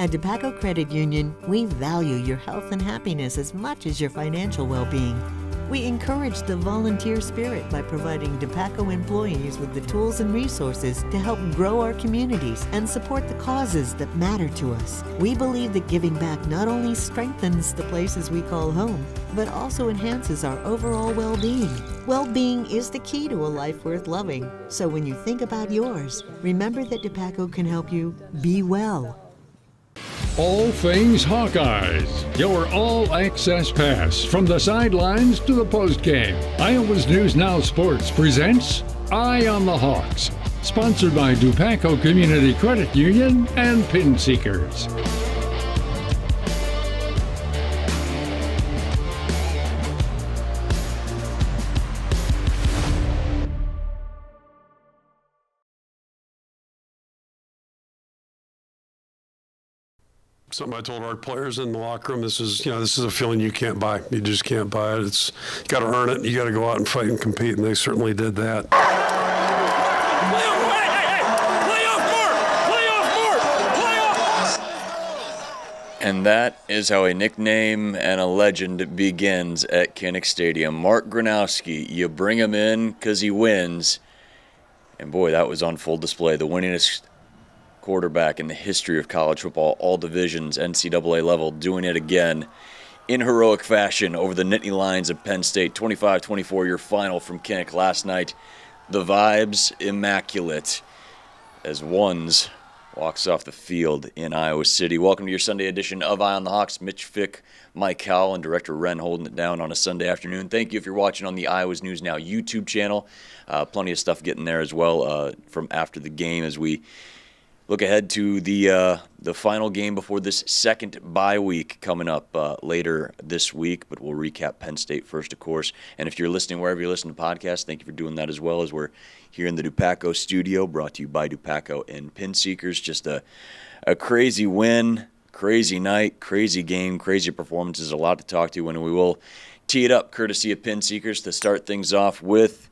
At DePaco Credit Union, we value your health and happiness as much as your financial well-being. We encourage the volunteer spirit by providing DePaco employees with the tools and resources to help grow our communities and support the causes that matter to us. We believe that giving back not only strengthens the places we call home, but also enhances our overall well-being. Well-being is the key to a life worth loving. So when you think about yours, remember that DePaco can help you be well. All things Hawkeyes. Your all-access pass from the sidelines to the postgame. Iowa's News Now Sports presents Eye on the Hawks. Sponsored by DePaco Community Credit Union and Pin Seekers. Something I told our players in the locker room, this is a feeling you can't buy. You just can't buy it. You got to earn it. You got to go out and fight and compete, and they certainly did that. And that is how a nickname and a legend begins at Kinnick Stadium. Mark Gronowski, you bring him in because he wins. And boy, that was on full display. The winningest quarterback in the history of college football, all divisions, NCAA level, doing it again in heroic fashion over the Nittany Lions of Penn State. 25-24, your final from Kinnick last night. The vibes immaculate as Ones walks off the field in Iowa City. Welcome to your Sunday edition of Eye on the Hawks. Mitch Fick, Mike Howell, and Director Wren holding it down on a Sunday afternoon. Thank you if you're watching on the Iowa's News Now YouTube channel. Plenty of stuff getting there as well from after the game as we look ahead to the final game before this second bye week coming up later this week, but we'll recap Penn State first, of course. And if you're listening wherever you listen to podcasts, thank you for doing that as well, as we're here in the DePaco studio, brought to you by DePaco and Pin Seekers. Just a crazy win, crazy night, crazy game, crazy performances, a lot to talk to, and we will tee it up courtesy of Pin Seekers to start things off with,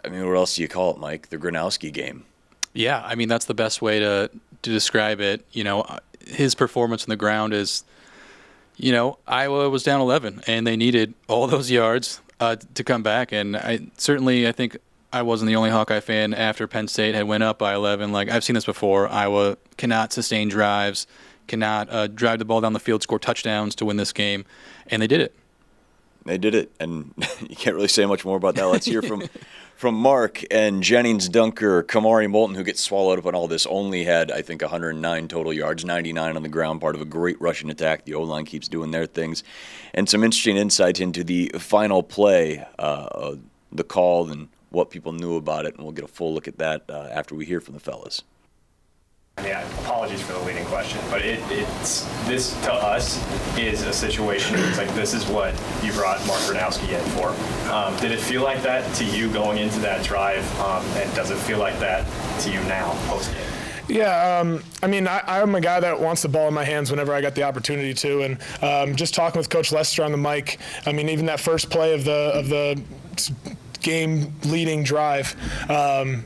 what else do you call it, Mike? The Gronowski game. Yeah, that's the best way to describe it. His performance on the ground is, Iowa was down 11, and they needed all those yards to come back. And I think I wasn't the only Hawkeye fan after Penn State had went up by 11. Like, I've seen this before. Iowa cannot sustain drives, cannot drive the ball down the field, score touchdowns to win this game, and they did it. They did it, and you can't really say much more about that. Let's hear from Mark and Jennings dunker Kamari Moulton, who gets swallowed up on all this, only had, I think, 109 total yards, 99 on the ground, part of a great rushing attack. The O-line keeps doing their things. And some interesting insight into the final play, the call, and what people knew about it, and we'll get a full look at that after we hear from the fellas. Apologies for the leading question, but it's this to us is a situation. It's like, this is what you brought Mark Gronowski in for. Did it feel like that to you going into that drive, and does it feel like that to you now post game? Yeah, I'm a guy that wants the ball in my hands whenever I got the opportunity to, and just talking with Coach Lester on the mic, even that first play of the game-leading drive,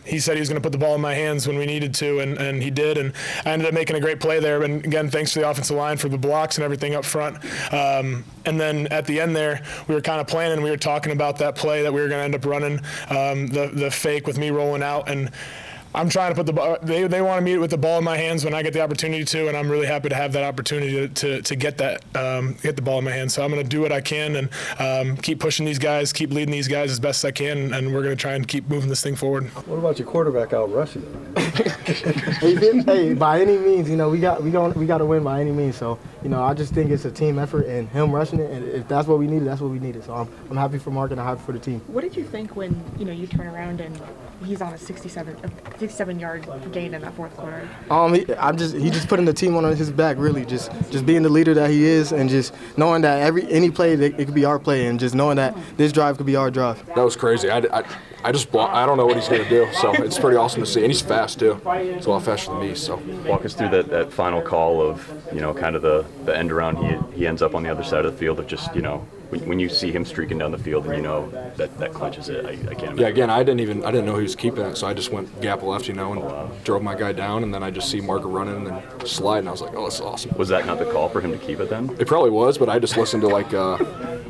he said he was going to put the ball in my hands when we needed to, and he did, and I ended up making a great play there. And again, thanks to the offensive line for the blocks and everything up front. And then at the end there, we were kind of planning, we were talking about that play that we were going to end up running, the fake with me rolling out, and I'm trying to put the ball. They wanted me with the ball in my hands when I get the opportunity to, and I'm really happy to have that opportunity to get the ball in my hands. So I'm going to do what I can and keep pushing these guys, keep leading these guys as best I can, and we're going to try and keep moving this thing forward. What about your quarterback out rushing? Hey, by any means, we got to win by any means. So I just think it's a team effort, and him rushing it, and if that's what we needed, that's what we needed. So I'm happy for Mark and I'm happy for the team. What did you think when you turn around and he's on a 67-yard gain in that fourth quarter? He just putting the team on his back, really, just being the leader that he is, and just knowing that any play it could be our play, and just knowing that this drive could be our drive. That was crazy. I don't know what he's going to do, so it's pretty awesome to see, and he's fast too. He's a lot faster than me. So walk us through that final call of kind of the end around. He ends up on the other side of the field of just when you see him streaking down the field and you know that clinches it, I can't imagine. Yeah, again, I didn't know he was keeping it, so I just went gap left, and drove my guy down, and then I just see Mark running and then slide, and I was like, oh, this is awesome. Was that not the call for him to keep it then? It probably was, but I just listened to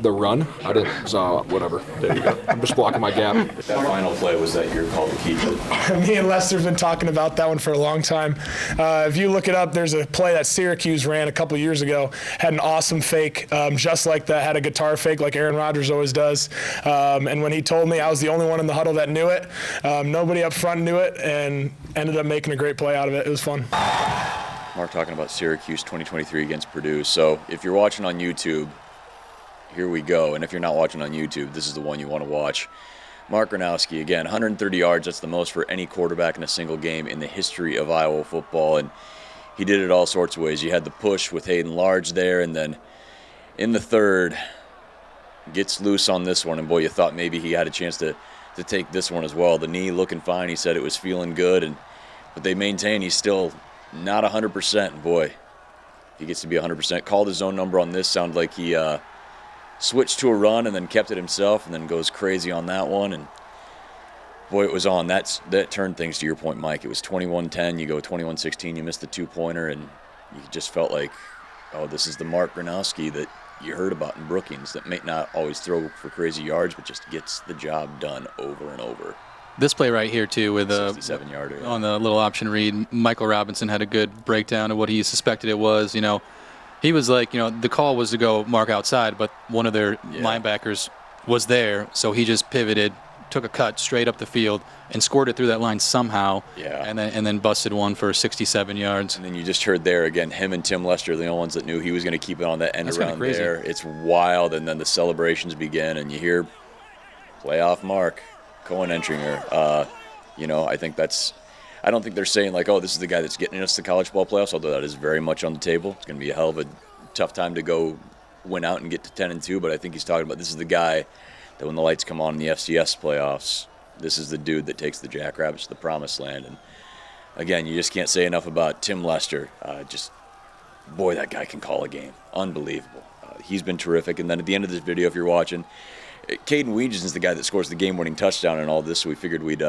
the run. I didn't, so whatever. There you go. I'm just blocking my gap. That final play, was that your call to keep it? Me and Lester's been talking about that one for a long time. If you look it up, there's a play that Syracuse ran a couple years ago, had an awesome fake, just like that, had a guitar fake like Aaron Rodgers always does. And when he told me, I was the only one in the huddle that knew it. Nobody up front knew it, and ended up making a great play out of it. It was fun. Mark talking about Syracuse 2023 against Purdue. So if you're watching on YouTube, here we go. And if you're not watching on YouTube, this is the one you want to watch. Mark Gronowski, again, 130 yards. That's the most for any quarterback in a single game in the history of Iowa football. And he did it all sorts of ways. You had the push with Hayden Large there, and then in the third, gets loose on this one. And, boy, you thought maybe he had a chance to take this one as well. The knee looking fine. He said it was feeling good. But they maintain he's still not 100%. And, boy, he gets to be 100%. Called his own number on this. Sounded like he switched to a run and then kept it himself and then goes crazy on that one. And, boy, it was on. That turned things, to your point, Mike. It was 21-10. You go 21-16. You missed the two-pointer, and you just felt like, oh, this is the Mark Gronowski that you heard about in Brookings that may not always throw for crazy yards, but just gets the job done over and over. This play right here, too, with 67-yarder. On the little option read, Michael Robinson had a good breakdown of what he suspected it was. He was like, the call was to go Mark outside, but one of their linebackers was there, so he just pivoted, took a cut straight up the field, and scored it through that line somehow. Yeah. And then busted one for 67 yards. And then you just heard there again, him and Tim Lester are the only ones that knew he was going to keep it on that end around there. It's wild, and then the celebrations begin, and you hear playoff Mark Cohen entering her. I don't think they're saying like, oh, this is the guy that's getting us to college ball playoffs, although that is very much on the table. It's going to be a hell of a tough time to go win out and get to 10-2, but I think he's talking about this is the guy that when the lights come on in the FCS playoffs, this is the dude that takes the Jackrabbits to the promised land. And again, you just can't say enough about Tim Lester. Boy, that guy can call a game. Unbelievable. He's been terrific. And then at the end of this video, if you're watching, Caden Weegens is the guy that scores the game-winning touchdown and all this, so we figured we'd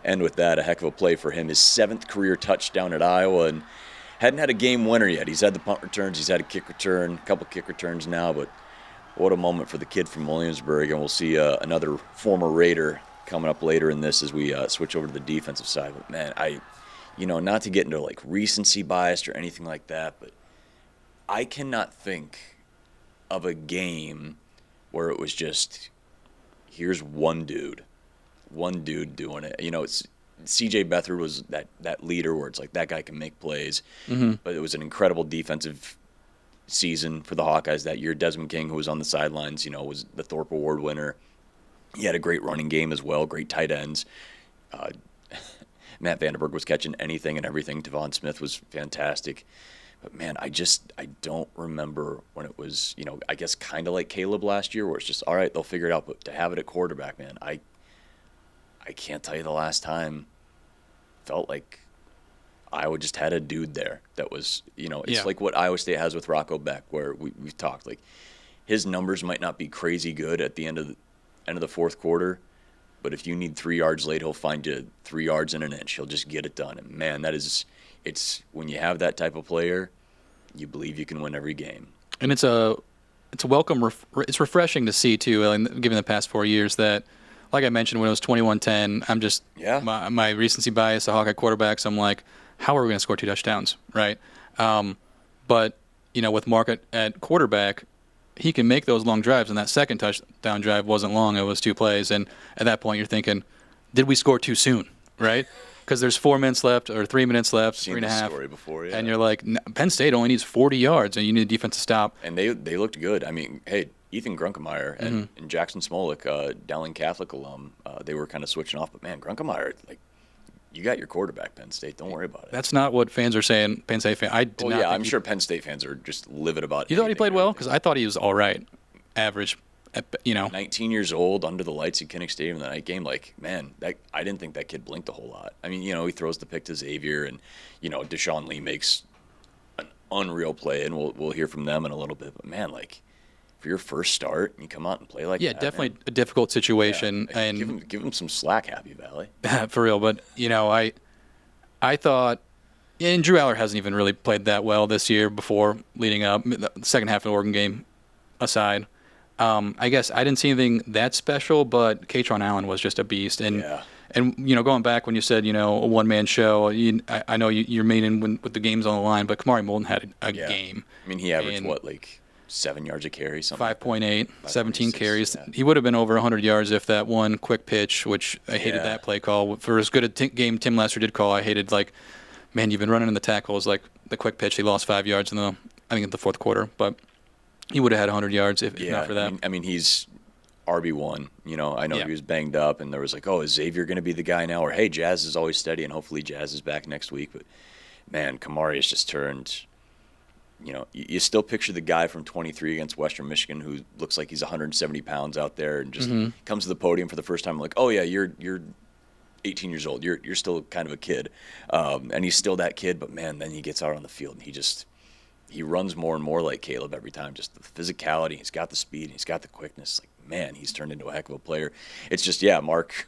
end with that. A heck of a play for him. His 7th career touchdown at Iowa, and hadn't had a game winner yet. He's had the punt returns, he's had a kick return, a couple kick returns now, but what a moment for the kid from Williamsburg. And we'll see another former Raider coming up later in this as we switch over to the defensive side. But, man, not to get into, like, recency bias or anything like that, but I cannot think of a game where it was just, here's one dude doing it. It's C.J. Beathard was that leader where it's like that guy can make plays. Mm-hmm. But it was an incredible defensive season for the Hawkeyes that year. Desmond King, who was on the sidelines, was the Thorpe Award winner. He had a great running game as well, great tight ends. Matt Vandenberg was catching anything and everything. Devon Smith was fantastic. But, man, I don't remember when it was, I guess kind of like Caleb last year where it's just, all right, they'll figure it out. But to have it at quarterback, man, I can't tell you the last time felt like Iowa just had a dude there that was, it's like what Iowa State has with Rocco Beck, where we've talked. Like, his numbers might not be crazy good at the end of the fourth quarter, but if you need 3 yards late, he'll find you 3 yards in an inch. He'll just get it done. And, man, it's when you have that type of player, you believe you can win every game. And it's a welcome. It's refreshing to see too, given the past 4 years that, like I mentioned, when it was 21-10, I'm just my recency bias, the Hawkeye quarterbacks. I'm like, how are we going to score 2 touchdowns, right? But with Mark at quarterback, he can make those long drives, and that second touchdown drive wasn't long; it was 2 plays. And at that point, you're thinking, did we score too soon, right? Because there's 4 minutes left or 3 minutes left, Seen 3.5. Story before, yeah. And you're like, Penn State only needs 40 yards, and you need a defense to stop. And they looked good. I mean, hey, Ethan Grunkemeyer and Jackson Smolik, Dowling Catholic alum, they were kind of switching off. But, man, Grunkemeyer, like, you got your quarterback, Penn State. Don't worry about it. That's not what fans are saying. Penn State fans. I'm sure Penn State fans are just livid about it. You thought he played well? Because I thought he was all right, average. 19 years old, under the lights at Kinnick Stadium in the night game. Like, man, I didn't think that kid blinked a whole lot. I mean, he throws the pick to Xavier, and Deshaun Lee makes an unreal play, and we'll hear from them in a little bit. But man, like, for your first start, and you come out and play like Yeah, that. definitely Man. a difficult situation. Yeah, and give him some slack, Happy Valley. for real. But, I thought, and Drew Aller hasn't even really played that well this year before leading up, the second half of the Oregon game aside. I guess I didn't see anything that special, but Katron Allen was just a beast. And, going back when you said, a one-man show, I know you're meaning with the games on the line, but Kamari Moulton had a game. I mean, he averaged, 7 yards a carry? 5.8, 17 carries. Yeah. He would have been over 100 yards if that one quick pitch, which I hated that play call. For as good a game Tim Lester did call, I hated, man, you've been running in the tackles, the quick pitch. He lost 5 yards in the fourth quarter. But he would have had 100 yards if not for that. I mean, he's RB1. I know he was banged up, and there was is Xavier going to be the guy now? Or, hey, Jazz is always steady, and hopefully Jazz is back next week. But, man, Kamari has just turned – you still picture the guy from 23 against Western Michigan who looks like he's 170 pounds out there and just comes to the podium for the first time like, oh, yeah, you're 18 years old. You're still kind of a kid. And he's still that kid, but, man, then he gets out on the field and he runs more and more like Caleb every time. Just the physicality. He's got the speed. He's got the quickness. Man, he's turned into a heck of a player. It's just, Mark,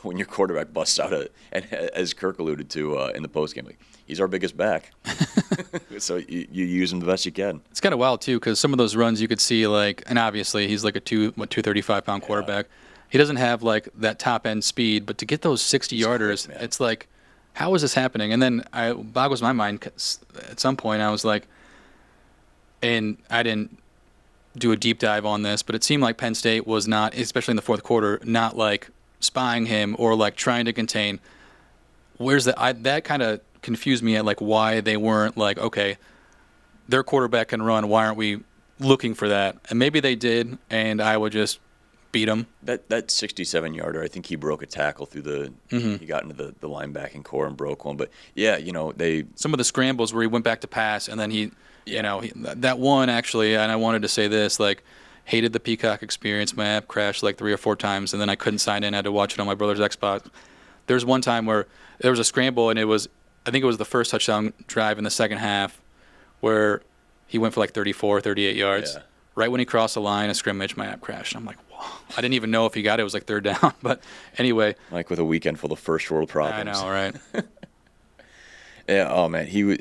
when your quarterback busts out and as Kirk alluded to in the postgame, he's our biggest back. So you use him the best you can. It's kind of wild, too, because some of those runs you could see, and obviously he's a 235-pound quarterback. He doesn't have, that top-end speed, but to get those 60-yarders, it's how is this happening? And then it boggles my mind 'cause at some point I was and I didn't do a deep dive on this, but it seemed like Penn State was not, especially in the fourth quarter, not spying him or trying to contain. That kind of confused me at why they weren't okay, their quarterback can run. Why aren't we looking for that? And maybe they did, and Iowa just beat them. That 67-yarder, I think he broke a tackle through he got into the linebacking core and broke one. But some of the scrambles where he went back to pass and then he that one actually, and I wanted to say this, hated the Peacock experience. My app crashed 3 or 4 times, and then I couldn't sign in. I had to watch it on my brother's Xbox. There's one time where there was a scramble, and I think it was the first touchdown drive in the second half where he went for 34, 38 yards. Yeah. Right when he crossed the line of scrimmage, my app crashed. I'm like, whoa. I didn't even know if he got it. It was third down. But anyway. With a weekend full of first world problems. I know, right? Yeah, oh, man. He,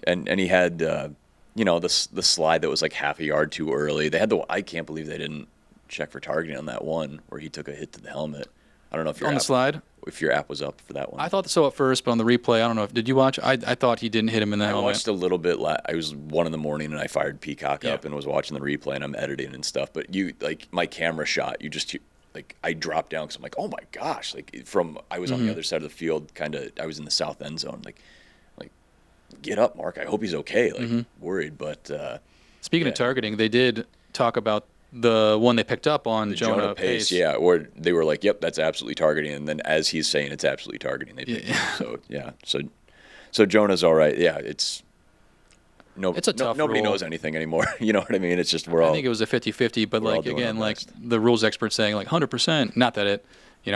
and he had, the slide that was half a yard too early. They had I can't believe they didn't check for targeting on that one where he took a hit to the helmet. I don't know if the slide? If your app was up for that one. I thought so at first, but on the replay, I don't know. Did you watch? I thought he didn't hit him in the helmet. I watched a little bit. I was 1 in the morning, and I fired Peacock up and was watching the replay, and I'm editing and stuff. But my camera shot, you just I dropped down because I'm oh my gosh! I was on the other side of the field, I was in the south end zone, get up, Mark. I hope he's okay. Worried, but speaking of targeting, they did talk about the one they picked up on Jonah Pace. Yeah, or they were yep, that's absolutely targeting, and then as he's saying it's absolutely targeting, they picked him. So Jonah's all right. Yeah, it's a tough nobody rule. Knows anything anymore. You know what I mean? It's just I think it was a 50-50, but again, the rules experts saying 100%. Not that it,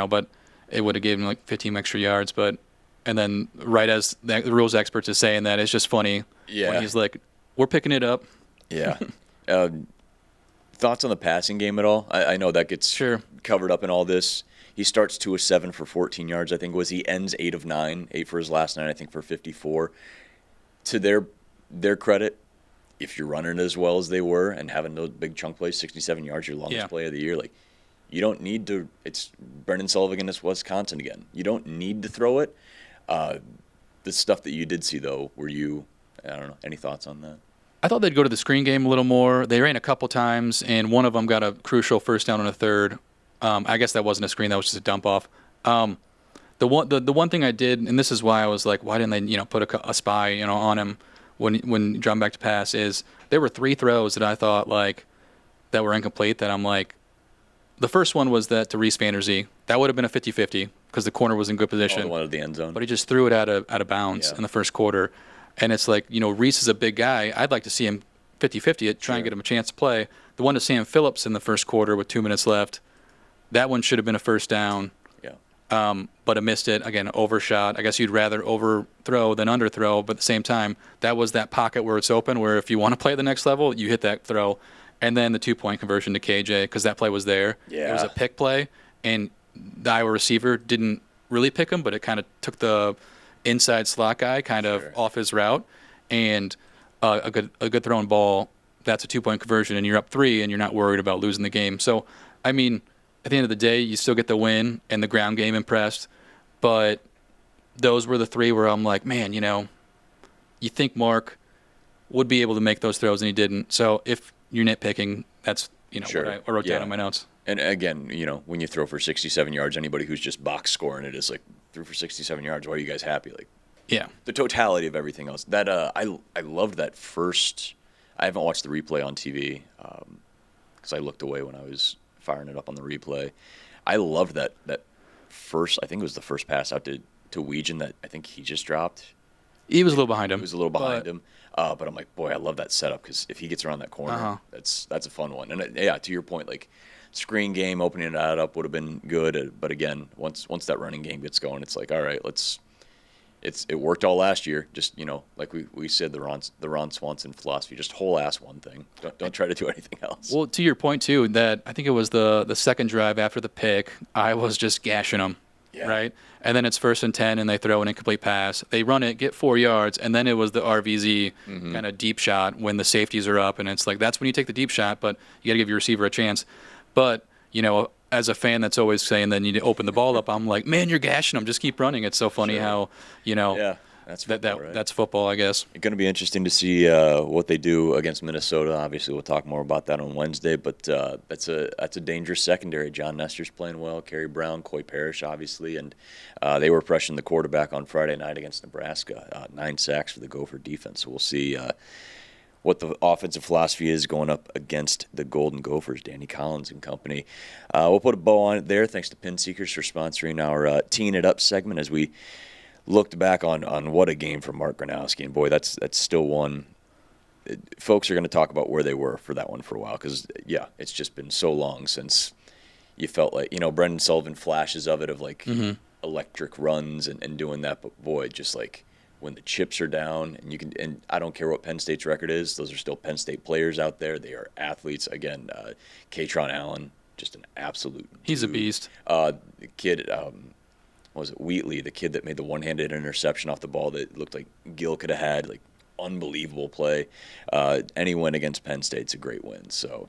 but it would have given him 15 extra yards, but. And then right as the rules experts is saying that, it's just funny when he's we're picking it up. Yeah. Thoughts on the passing game at all? I know that gets covered up in all this. He starts 2 of 7 for 14 yards, I think he ends 8 of 9, 8 for his last 9, I think, for 54. To their credit, if you're running as well as they were and having those big chunk plays, 67 yards, your longest play of the year, you don't need to. It's Brendan Sullivan against Wisconsin again. You don't need to throw it. The stuff that you did see, though, I don't know, any thoughts on that? I thought they'd go to the screen game a little more. They ran a couple times, and one of them got a crucial first down on a third. I guess that wasn't a screen. That was just a dump off. The one thing I did, and this is why I was why didn't they put a spy on him when dropping back to pass, is there were 3 throws that I thought that were incomplete that I'm the first one was that to Reese Vanderzee. That would have been a 50-50 because the corner was in good position. The one at the end zone. But he just threw it out of bounds in the first quarter. And it's Reese is a big guy. I'd like to see him 50-50, try and get him a chance to play. The one to Sam Phillips in the first quarter with 2 minutes left, that one should have been a first down. Yeah. But it missed it. Again, overshot. I guess you'd rather overthrow than underthrow. But at the same time, that was that pocket where it's open, where if you want to play at the next level, you hit that throw. and then the 2-point conversion to KJ because that play was there. Yeah. It was a pick play, and the Iowa receiver didn't really pick him, but it kind of took the inside slot guy kind of off his route, and a good thrown ball. That's a 2-point conversion, and you're up 3, and you're not worried about losing the game. So, I mean, at the end of the day, you still get the win, and the ground game impressed. But those were the 3 where I'm like, man, you think Mark would be able to make those throws, and he didn't. So if you're nitpicking, that's what I wrote down in my notes. And again, when you throw for 67 yards, anybody who's just box scoring it is like, threw for 67 yards. Why are you guys happy? Like, yeah, the totality of everything else. That I loved that first. I haven't watched the replay on TV because I looked away when I was firing it up on the replay. I loved that first. I think it was the first pass out to Weegan that I think he just dropped. He was a little behind him. He was a little behind him. But I'm like, boy, I love that setup because if he gets around that corner, that's a fun one. And to your point, like screen game, opening that up would have been good. But again, once that running game gets going, it's like, all right, it worked all last year. Just like we said, the Ron Swanson philosophy, just whole ass one thing. Don't try to do anything else. Well, to your point too, that I think it was the second drive after the pick, I was just gashing them, right? And then it's 1st and 10, and they throw an incomplete pass. They run it, get 4 yards, and then it was the RVZ kind of deep shot when the safeties are up, and it's like that's when you take the deep shot, but you got to give your receiver a chance. But as a fan that's always saying that you need to open the ball up, I'm like, man, you're gashing them. Just keep running. It's so funny how, that's football, right? That's football, I guess. It's going to be interesting to see what they do against Minnesota. Obviously, we'll talk more about that on Wednesday, but that's a dangerous secondary. John Nestor's playing well, Kerry Brown, Coy Parrish, obviously, and they were pressuring the quarterback on Friday night against Nebraska. 9 sacks for the Gopher defense. So we'll see what the offensive philosophy is going up against the Golden Gophers, Danny Collins and company. We'll put a bow on it there. Thanks to Pin Seekers for sponsoring our Teeing It Up segment as we looked back on what a game from Mark Gronowski. And, boy, that's still one. Folks are going to talk about where they were for that one for a while because, it's just been so long since you felt like, Brendan Sullivan flashes of it of, like, electric runs and doing that. But, boy, just like – when the chips are down, and I don't care what Penn State's record is, those are still Penn State players out there. They are athletes. Again, Katron Allen, just an absolute He's dude. A beast. The kid, what was it, Wheatley, the kid that made the one-handed interception off the ball that looked like Gill could have had, like, unbelievable play. Any win against Penn State's a great win. So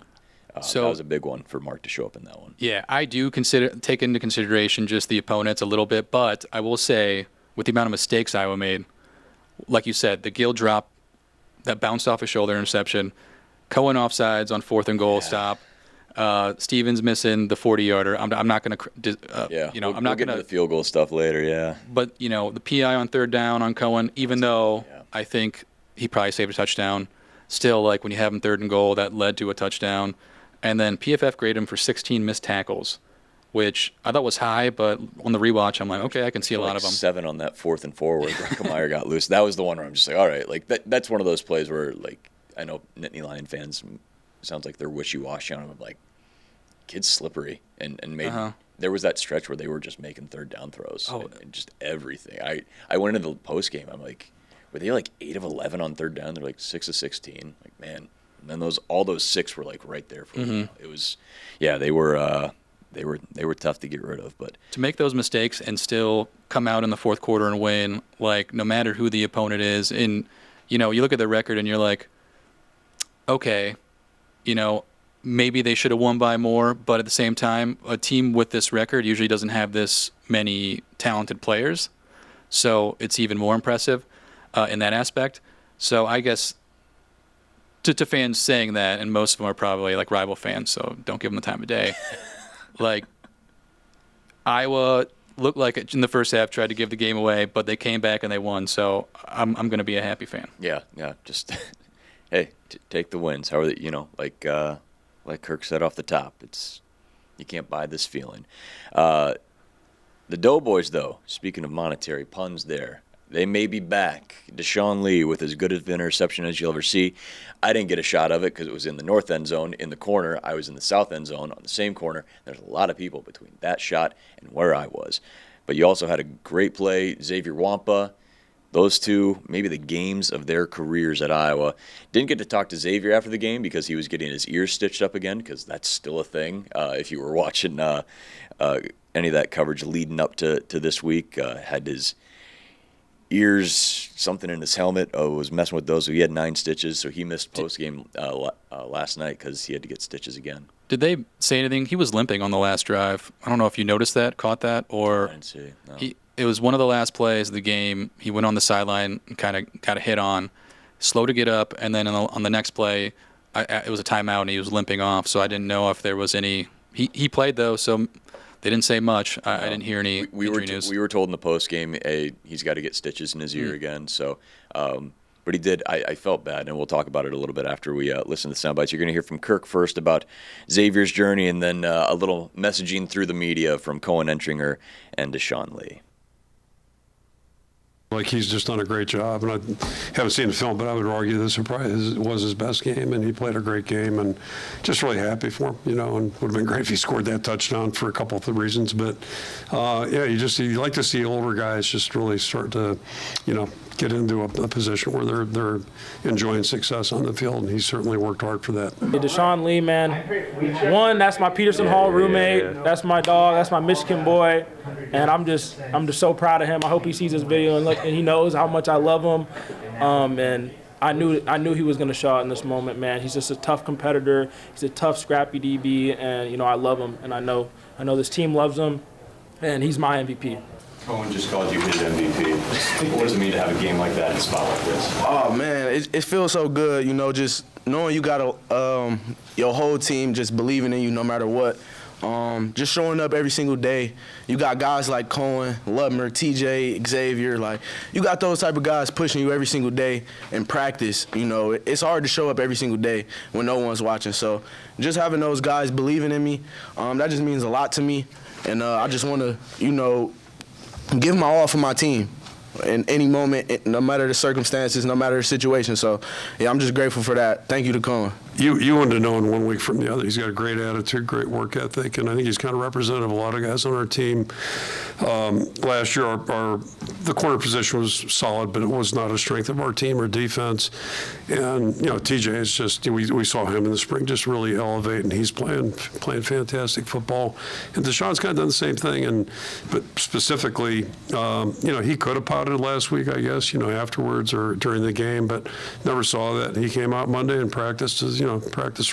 that was a big one for Mark to show up in that one. Yeah, I do take into consideration just the opponents a little bit, but I will say with the amount of mistakes Iowa made, like you said, the Gill drop that bounced off his shoulder interception, Cohen offsides on 4th and goal stop, Stevens missing the 40-yarder. I'm not going to, we'll get into the field goal stuff later. But the PI on 3rd down on Cohen, even though I think he probably saved a touchdown, still like when you have him 3rd and goal, that led to a touchdown, and then PFF graded him for 16 missed tackles, which I thought was high, but on the rewatch, I'm like, okay, I can see a lot of them. 7 on that 4th and 4 where Brockemeyer got loose. That was the one where I'm just like, all right, like that's one of those plays where, like, I know Nittany Lion fans sounds like they're wishy-washy on him. I'm like, kid's slippery, and made. There was that stretch where they were just making 3rd down throws and just everything. I went into the post game. I'm like, were they like 8 of 11 on 3rd down? They're like 6 of 16. Like, man, and then all those 6 were like right there for me. It was, they were. They were tough to get rid of, but to make those mistakes and still come out in the 4th quarter and win, like no matter who the opponent is, and you look at the record and you're like, okay, maybe they should have won by more, but at the same time, a team with this record usually doesn't have this many talented players, so it's even more impressive in that aspect. So I guess to fans saying that, and most of them are probably like rival fans, so don't give them the time of day. Like, Iowa looked like it in the first half, tried to give the game away, but they came back and they won. So I'm going to be a happy fan. Yeah. Just, hey, take the wins. How are they, like Kirk said off the top, you can't buy this feeling. The Doughboys, though, speaking of monetary puns there, they may be back. Deshaun Lee with as good of an interception as you'll ever see. I didn't get a shot of it because it was in the north end zone in the corner. I was in the south end zone on the same corner. There's a lot of people between that shot and where I was. But you also had a great play. Xavier Wampa those two, maybe the games of their careers at Iowa. Didn't get to talk to Xavier after the game because he was getting his ears stitched up again, because that's still a thing. If you were watching any of that coverage leading up to this week, had his ears, something in his helmet, was messing with those. So he had 9 stitches, so he missed postgame last night because he had to get stitches again. Did they say anything? He was limping on the last drive. I don't know if you noticed that, caught that, or I didn't see. No. It was one of the last plays of the game. He went on the sideline and kind of got a hit on, slow to get up, and then on the next play, it was a timeout, and he was limping off. So I didn't know if there was any. He played, though, so they didn't say much. I didn't hear any injury news. We were told in the post game, he's got to get stitches in his ear again. So, but he did. I felt bad, and we'll talk about it a little bit after we listen to the sound bites. You're going to hear from Kirk first about Xavier's journey, and then a little messaging through the media from Cohen Entringer and Deshaun Lee. Like, he's just done a great job, and I haven't seen the film, but I would argue this was his best game, and he played a great game, and just really happy for him, and would have been great if he scored that touchdown for a couple of the reasons. But you like to see older guys just really start to, get into a position where they're enjoying success on the field, and he certainly worked hard for that. Deshaun Lee, man, one, that's my Peterson Hall roommate, that's my dog, that's my Michigan boy, and I'm just so proud of him. I hope he sees this video and he knows how much I love him, and I knew he was going to show out in this moment, man. He's just a tough competitor. He's a tough, scrappy DB, and I love him, and I know this team loves him, and he's my MVP. Cohen just called you his MVP. What does it mean to have a game like that in a spot like this? Oh, man, it feels so good, just knowing you got your whole team just believing in you no matter what. Just showing up every single day. You got guys like Cohen, Lutmer, TJ, Xavier. Like, you got those type of guys pushing you every single day in practice. It's hard to show up every single day when no one's watching. So just having those guys believing in me, that just means a lot to me. And I just want to, give my all for my team in any moment, no matter the circumstances, no matter the situation. So, yeah, I'm just grateful for that. Thank you to Cohen. You wanted to know in 1 week from the other. He's got a great attitude, great work ethic, and I think he's kind of representative of a lot of guys on our team. Last year, the corner position was solid, but it was not a strength of our team or defense. And TJ is just we saw him in the spring just really elevate, and he's playing fantastic football. And Deshaun's kind of done the same thing, but specifically, he could have pouted last week, I guess, afterwards or during the game, but never saw that. He came out Monday and practiced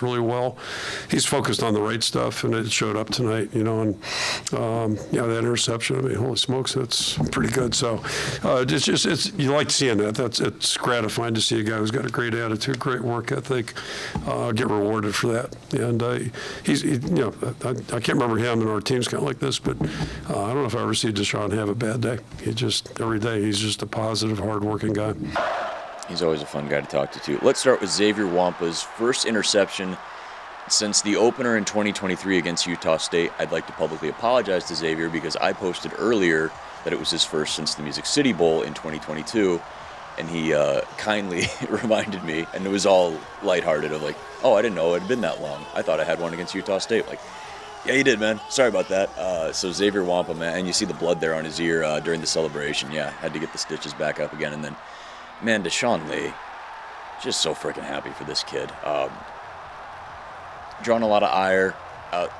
really well. He's focused on the right stuff, and it showed up tonight, and that interception, I mean, holy smokes, that's pretty good. So you like seeing that. It's gratifying to see a guy who's got a great attitude, great work ethic, get rewarded for that. And I can't remember him and our team's kind of like this, but I don't know if I ever see Deshaun have a bad day. Every day he's just a positive, hard-working guy. He's always a fun guy to talk to, too. Let's start with Xavier Wampa's first interception since the opener in 2023 against Utah State. I'd like to publicly apologize to Xavier because I posted earlier that it was his first since the Music City Bowl in 2022, and he kindly reminded me, and it was all lighthearted of like, oh, I didn't know it had been that long. I thought I had one against Utah State. Like, yeah, you did, man. Sorry about that. So Xavier Wampa, man, and you see the blood there on his ear during the celebration. Yeah, had to get the stitches back up again, and then, man, Deshaun Lee, just so freaking happy for this kid. Drawn a lot of ire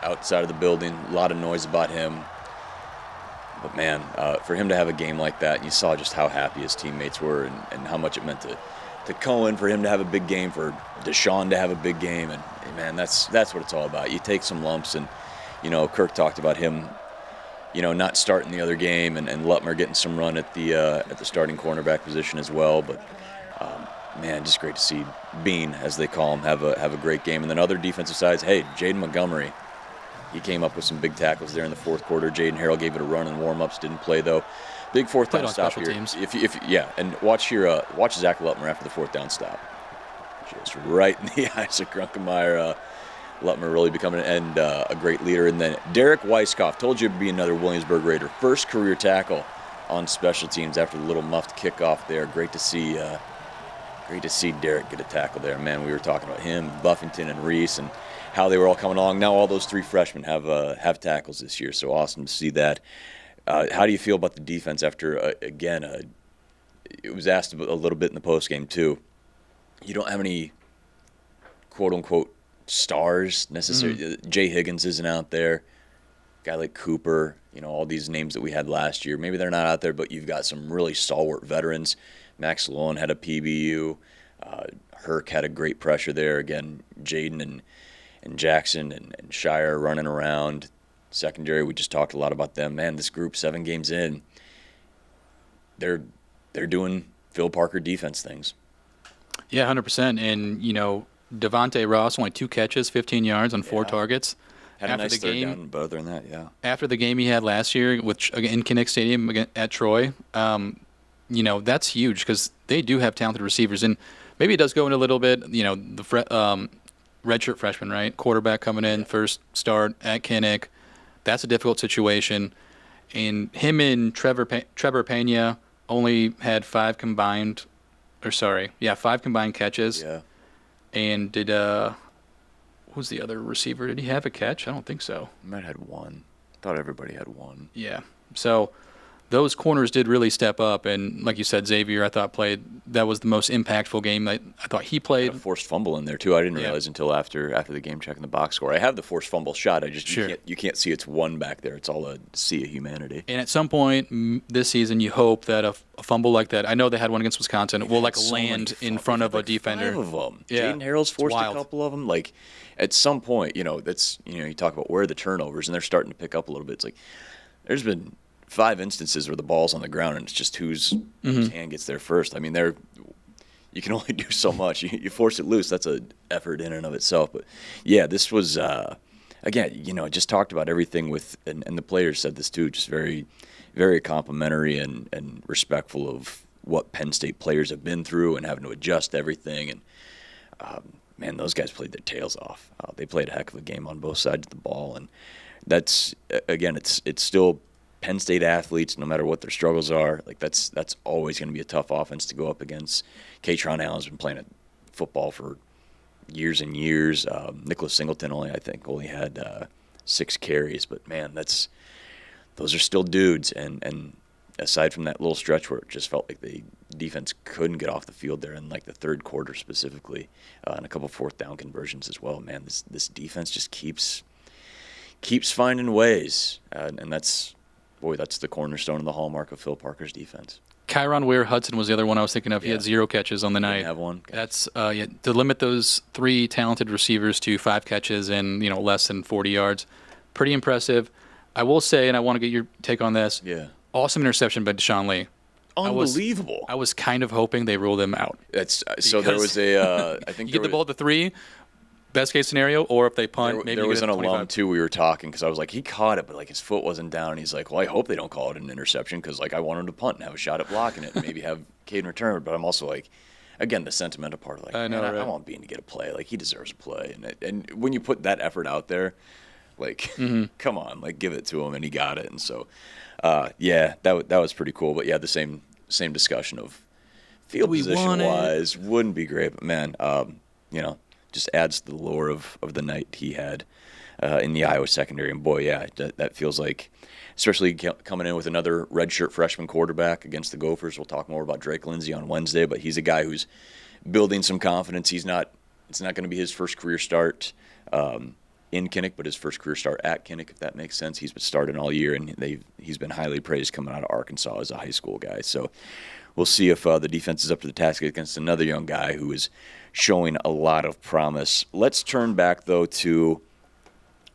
outside of the building, a lot of noise about him. But, man, for him to have a game like that, and you saw just how happy his teammates were and how much it meant to Cohen for him to have a big game, for Deshaun to have a big game. And, man, that's what it's all about. You take some lumps, and, Kirk talked about him, not starting the other game, and Lutmer getting some run at the starting cornerback position as well. But man, just great to see Bean, as they call him, have a great game. And then other defensive sides, hey, Jaden Montgomery, he came up with some big tackles there in the fourth quarter. Jaden Harrell gave it a run in warm-ups, didn't play though. Big fourth down stop here. Teams. And watch Zach Lutmer after the fourth down stop, just right in the eyes of Grunkemeyer. Lutmer really becoming a great leader. And then Derek Weiskopf, told you to be another Williamsburg Raider. First career tackle on special teams after the little muffed kickoff there. Great to see Derek get a tackle there. Man, we were talking about him, Buffington, and Reese, and how they were all coming along. Now all those three freshmen have tackles this year, so awesome to see that. How do you feel about the defense after, again, it was asked a little bit in the postgame too. You don't have any quote-unquote stars necessarily. Jay Higgins isn't out there. Guy like Cooper, all these names that we had last year. Maybe they're not out there, but you've got some really stalwart veterans. Max Sloan had a PBU. Herc had a great pressure there. Again, Jaden and Jackson and Shire running around. Secondary, we just talked a lot about them. Man, this group 7 games in, they're doing Phil Parker defense things. Yeah, 100%. And, Devontae Ross, only 2 catches, 15 yards on 4 targets. Had a nice third down, but other than that, yeah. After the game he had last year, in Kinnick Stadium at Troy, that's huge because they do have talented receivers. And maybe it does go in a little bit, the redshirt freshman, right? Quarterback coming in, first start at Kinnick. That's a difficult situation. And him and Trevor Pena only had 5 combined catches. Yeah. And did who's the other receiver? Did he have a catch? I don't think so. He might have had 1. Thought everybody had 1. Yeah. So those corners did really step up, and like you said, Xavier, I thought that was the most impactful game I thought he played. Had a forced fumble in there too. I didn't realize until after the game checking the box score. I have the forced fumble shot. You can't see it's 1 back there. It's all a sea of humanity. And at some point this season, you hope that a fumble like that. I know they had one against Wisconsin. Will land in front of a defender. 5 of them. Yeah. Jaden Harrell's forced a couple of them. Like at some point, that's you talk about where are the turnovers, and they're starting to pick up a little bit. It's like there's been 5 instances where the ball's on the ground and it's just whose hand gets there first. I mean, you can only do so much. You force it loose, that's an effort in and of itself. But yeah, this was again, just talked about everything with, and the players said this too, just very, very complimentary and respectful of what Penn State players have been through and having to adjust everything. And man, those guys played their tails off. They played a heck of a game on both sides of the ball, and that's again, it's still Penn State athletes, no matter what their struggles are. Like that's always going to be a tough offense to go up against. Katron Allen's been playing football for years and years. Nicholas Singleton only had 6 carries, but man, those are still dudes. And aside from that little stretch where it just felt like the defense couldn't get off the field there in like the third quarter specifically, and a couple 4th down conversions as well. Man, this defense just keeps finding ways, and that's the cornerstone and the hallmark of Phil Parker's defense. Kyron Ware-Hudson was the other one I was thinking of. He had 0 catches on the night. Didn't have 1. That's to limit those 3 talented receivers to 5 catches and less than 40 yards. Pretty impressive. I will say, and I want to get your take on this. Yeah. Awesome interception by Deshaun Lee. Unbelievable. I was kind of hoping they ruled him out. So there was I think you get the ball at the 3. Best case scenario, or if they punt, maybe there was an 25. alum too. We were talking because I was like, he caught it, but like his foot wasn't down. And he's like, well, I hope they don't call it an interception because like I want him to punt and have a shot at blocking it, and maybe have Caden return. But I'm also like, again, the sentimental part of like, I want Bean to get a play. Like he deserves a play, and when you put that effort out there, like, come on, like give it to him, and he got it. And so, yeah, that was pretty cool. But yeah, the same discussion of field position wise wouldn't be great, but man, just adds to the lore of the night he had in the Iowa secondary. And boy, yeah, that feels like, especially coming in with another redshirt freshman quarterback against the Gophers. We'll talk more about Drake Lindsay on Wednesday, but he's a guy who's building some confidence. It's not going to be his first career start in Kinnick, but his first career start at Kinnick, if that makes sense. He's been starting all year, and he's been highly praised coming out of Arkansas as a high school guy. So we'll see if the defense is up to the task against another young guy who is showing a lot of promise. Let's turn back, though, to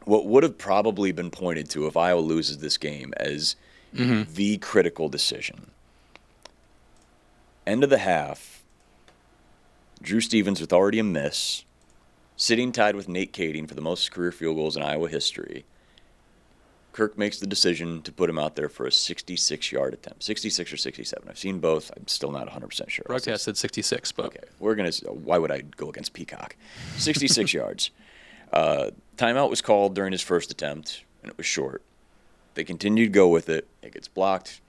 what would have probably been pointed to if Iowa loses this game as the critical decision. End of the half, Drew Stevens with already a miss, sitting tied with Nate Kading for the most career field goals in Iowa history. Kirk makes the decision to put him out there for a 66-yard attempt. 66 or 67. I've seen both. I'm still not 100% sure. Broadcast said 66, but okay. Why would I go against Peacock? 66 yards. Timeout was called during his first attempt, and it was short. They continued to go with it. It gets blocked.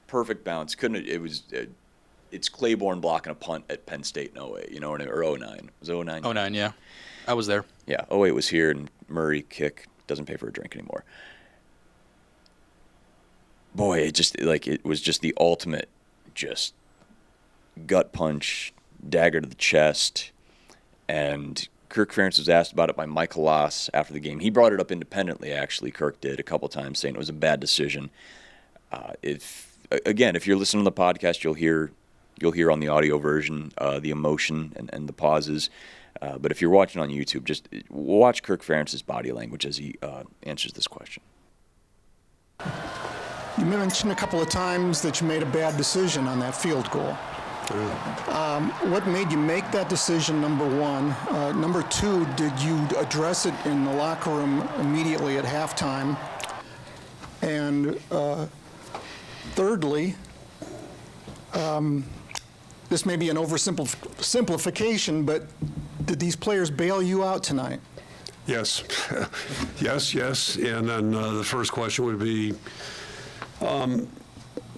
Perfect bounce. It's Claiborne blocking a punt at Penn State in 08, or 09. Was it 09? 09, yeah. I was there. Yeah, 08 was here, and Murray kick doesn't pay for a drink anymore. Boy, it was just the ultimate, just gut punch, dagger to the chest. And Kirk Ferentz was asked about it by Michael Loss after the game. He brought it up independently, actually. Kirk did a couple times, saying it was a bad decision. If you're listening to the podcast, you'll hear on the audio version the emotion and the pauses. But if you're watching on YouTube, just watch Kirk Ferentz's body language as he answers this question. You mentioned a couple of times that you made a bad decision on that field goal. What made you make that decision, number one? Number two, did you address it in the locker room immediately at halftime? And thirdly, this may be an oversimplification, but did these players bail you out tonight? Yes. yes. And then the first question would be,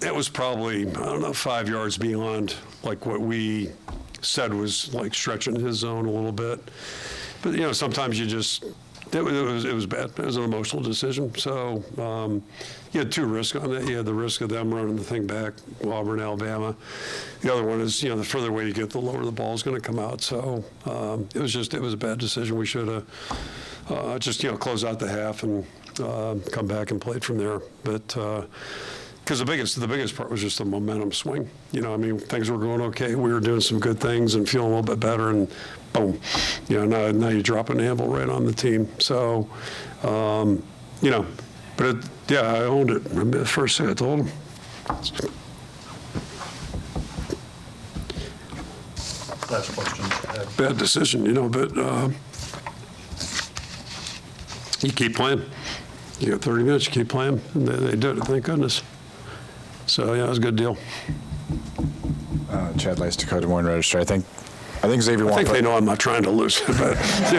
it was probably, 5 yards beyond like what we said was like stretching his zone a little bit. But, sometimes you just, it was bad. It was an emotional decision. So you had two risks on that. You had the risk of them running the thing back, Auburn, Alabama. The other one is, the further away you get, the lower the ball is going to come out. So it was a bad decision. We should have just, closed out the half and come back and played from there. But because the biggest part was just the momentum swing. Things were going okay. We were doing some good things and feeling a little bit better, and boom, now you're dropping an anvil right on the team. So, but I owned it. Remember the first thing I told him. Last question. Bad decision, but you keep playing. You got 30 minutes, you keep playing. And they did it, thank goodness. So, it was a good deal. Chad Lace, Dakota Des Moines Register. I think Xavier. I think they know I'm not trying to lose, but I think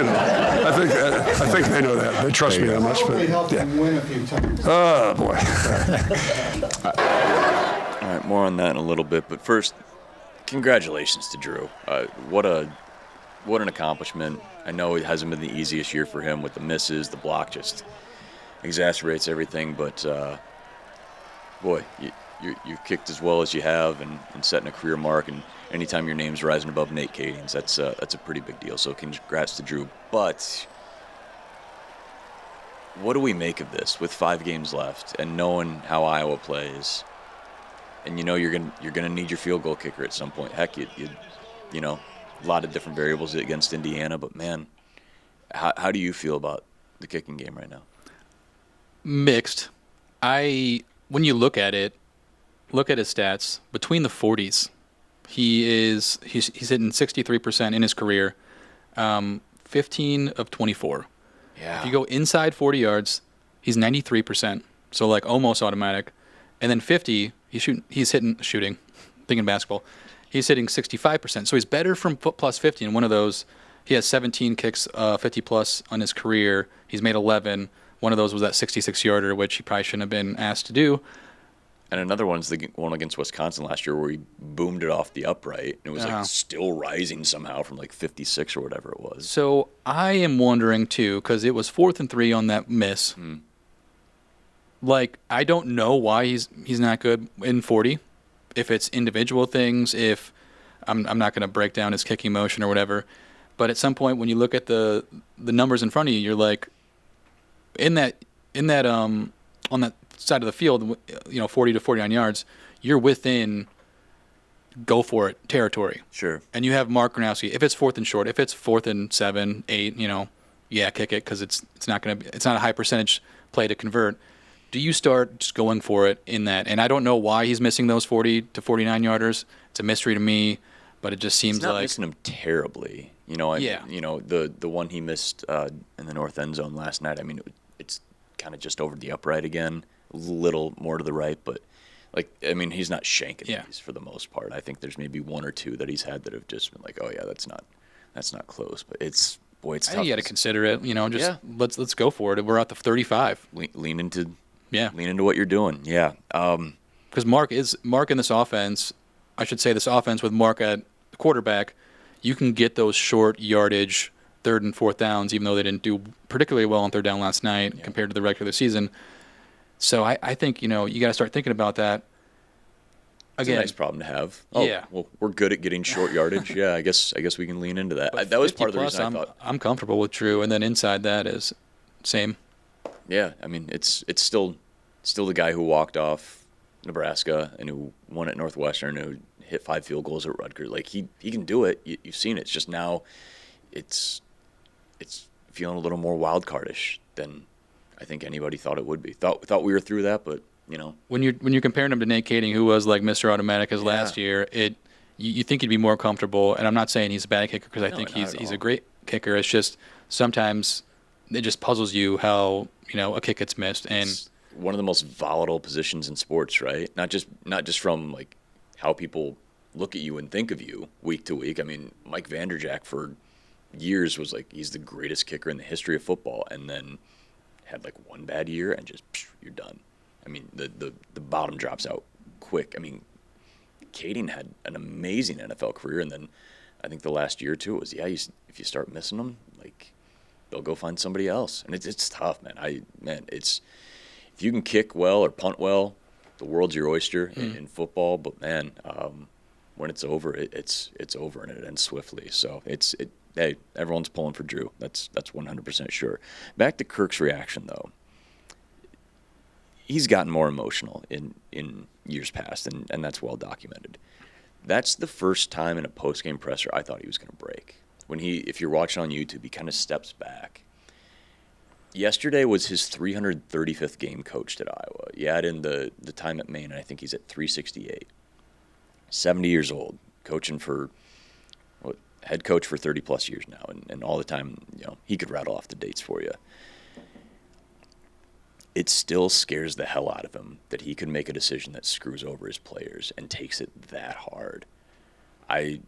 they know that. They trust me that much. But helped them win a few times. Oh boy. All right, more on that in a little bit. But first, congratulations to Drew. What an accomplishment. I know it hasn't been the easiest year for him with the misses. The block just exacerbates everything. But boy, you kicked as well as you have and setting a career mark. And anytime your name's rising above Nate Kading's, that's a pretty big deal. So congrats to Drew. But what do we make of this with 5 games left and knowing how Iowa plays? And you're gonna need your field goal kicker at some point. Heck, you a lot of different variables against Indiana. But man, how do you feel about the kicking game right now? Mixed. When you look at his stats between the 40s. He's hitting 63% in his career, 15 of 24. Yeah. If you go inside 40 yards, he's 93%, so like almost automatic. And then 50, he's shooting, thinking basketball, he's hitting 65%. So he's better from plus 50. And one of those, he has 17 kicks, 50 plus on his career. He's made 11. One of those was that 66-yarder, which he probably shouldn't have been asked to do. And another one's the one against Wisconsin last year where he boomed it off the upright. It was still rising somehow from 56 or whatever it was. So I am wondering too, because it was 4th and 3 on that miss. I don't know why he's not good in 40. If it's individual things, if I'm not going to break down his kicking motion or whatever. But at some point when you look at the numbers in front of you, you're like, on that side of the field, 40 to 49 yards, you're within go for it territory. Sure. And you have Mark Gronowski. If it's 4th and short, if it's 4th and 7, 8, kick it because it's not a high percentage play to convert. Do you start just going for it in that? And I don't know why he's missing those 40 to 49 yarders. It's a mystery to me, but it just seems he's not like missing them terribly. The one he missed in the north end zone last night. I mean, it's kind of just over the upright again. A little more to the right, but he's not shanking these for the most part. I think there's maybe 1 or 2 that he's had that have just been like, oh yeah, that's not close. But it's tough. I think you got to consider it. Let's go for it. We're at the 35. Lean into what you're doing. Yeah. Because Mark in this offense. I should say this offense with Mark at the quarterback. You can get those short yardage 3rd and 4th downs, even though they didn't do particularly well on 3rd down last night compared to the regular season. So I think, you got to start thinking about that. It's a nice problem to have. Oh, yeah. Well, we're good at getting short yardage. Yeah, I guess we can lean into that. That was part of the reason I thought. I'm comfortable with Drew, and then inside that is same. Yeah, I mean, it's still the guy who walked off Nebraska and who won at Northwestern and who hit 5 field goals at Rutgers. Like he can do it. You've seen it. It's just now, it's feeling a little more wild cardish than I think anybody thought it would be. Thought we were through that, but when you're comparing him to Nate Kading, who was like Mr. Automatic as last year, you think he'd be more comfortable. And I'm not saying he's a bad kicker because I think he's a great kicker. It's just sometimes it just puzzles you how a kick gets missed. And it's one of the most volatile positions in sports, right? Not just from like how people look at you and think of you week to week. I mean, Mike Vanderjagt for years was like he's the greatest kicker in the history of football, and then had like one bad year and just you're done. I mean, the bottom drops out quick. I mean, Kading had an amazing NFL career, and then I think the last year or two it was if you start missing them, like they'll go find somebody else, and it's tough, man. It's if you can kick well or punt well, the world's your oyster in football. But man, when it's over, it's over, and it ends swiftly. So hey, everyone's pulling for Drew. That's 100% sure. Back to Kirk's reaction though. He's gotten more emotional in years past, and that's well documented. That's the first time in a post-game presser I thought he was going to break. When if you're watching on YouTube, he kind of steps back. Yesterday was his 335th game coached at Iowa. You add in the time at Maine, and I think he's at 368. 70 years old, coaching for head coach for 30-plus years now, and all the time, he could rattle off the dates for you. It still scares the hell out of him that he could make a decision that screws over his players and takes it that hard. I